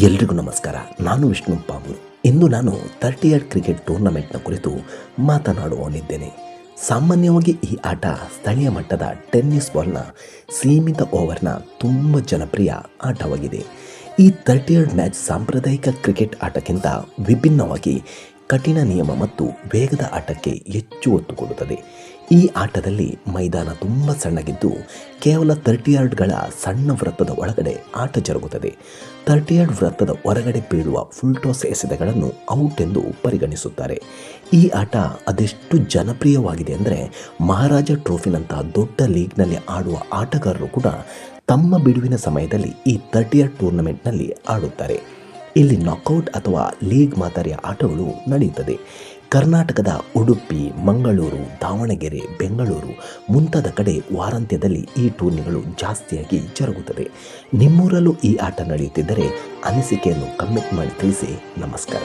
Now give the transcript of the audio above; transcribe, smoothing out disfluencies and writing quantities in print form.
ಎಲ್ರಿಗೂ ನಮಸ್ಕಾರ. ನಾನು ವಿಷ್ಣು ಪಾಬೂರ್. ಇಂದು ನಾನು 38 ಕ್ರಿಕೆಟ್ ಟೂರ್ನಮೆಂಟ್ನ ಕುರಿತು ಮಾತನಾಡುವನಿದ್ದೇನೆ. ಸಾಮಾನ್ಯವಾಗಿ ಈ ಆಟ ಸ್ಥಳೀಯ ಮಟ್ಟದ ಟೆನ್ನಿಸ್ ಬಾಲ್ನ ಸೀಮಿತ ಓವರ್ನ ತುಂಬ ಜನಪ್ರಿಯ ಆಟವಾಗಿದೆ. ಈ 38 ಮ್ಯಾಚ್ ಸಾಂಪ್ರದಾಯಿಕ ಕ್ರಿಕೆಟ್ ಆಟಕ್ಕಿಂತ ವಿಭಿನ್ನವಾಗಿ ಕಠಿಣ ನಿಯಮ ಮತ್ತು ವೇಗದ ಆಟಕ್ಕೆ ಹೆಚ್ಚು ಒತ್ತು ಕೊಡುತ್ತದೆ. ಈ ಆಟದಲ್ಲಿ ಮೈದಾನ ತುಂಬ ಸಣ್ಣಗಿದ್ದು ಕೇವಲ 30 ಯಾರ್ಡ್ಗಳ ಸಣ್ಣ ವೃತ್ತದ ಒಳಗಡೆ ಆಟ ಜರುಗುತ್ತದೆ. 30 ಯಾರ್ಡ್ ವೃತ್ತದ ಹೊರಗಡೆ ಬೀಳುವ ಫುಲ್ ಟಾಸ್ ಎಸೆತಗಳನ್ನು ಔಟ್ ಎಂದು ಪರಿಗಣಿಸುತ್ತಾರೆ. ಈ ಆಟ ಅದೆಷ್ಟು ಜನಪ್ರಿಯವಾಗಿದೆ ಅಂದರೆ ಮಹಾರಾಜ ಟ್ರೋಫಿನಂತಹ ದೊಡ್ಡ ಲೀಗ್ನಲ್ಲಿ ಆಡುವ ಆಟಗಾರರು ಕೂಡ ತಮ್ಮ ಬಿಡುವಿನ ಸಮಯದಲ್ಲಿ ಈ 30 ಯಾರ್ಡ್ ಟೂರ್ನಮೆಂಟ್ನಲ್ಲಿ ಆಡುತ್ತಾರೆ. ಇಲ್ಲಿ ನಾಕೌಟ್ ಅಥವಾ ಲೀಗ್ ಮಾದರಿಯ ಆಟಗಳು ನಡೆಯುತ್ತದೆ. ಕರ್ನಾಟಕದ ಉಡುಪಿ, ಮಂಗಳೂರು, ದಾವಣಗೆರೆ, ಬೆಂಗಳೂರು ಮುಂತಾದ ಕಡೆ ವಾರಾಂತ್ಯದಲ್ಲಿ ಈ ಟೂರ್ನಿಗಳು ಜಾಸ್ತಿಯಾಗಿ ಜರುಗುತ್ತದೆ. ನಿಮ್ಮೂರಲ್ಲೂ ಈ ಆಟ ನಡೆಯುತ್ತಿದ್ದರೆ ಅನಿಸಿಕೆಯನ್ನು ಕಮೆಂಟ್ ಮಾಡಿ ತಿಳಿಸಿ. ನಮಸ್ಕಾರ.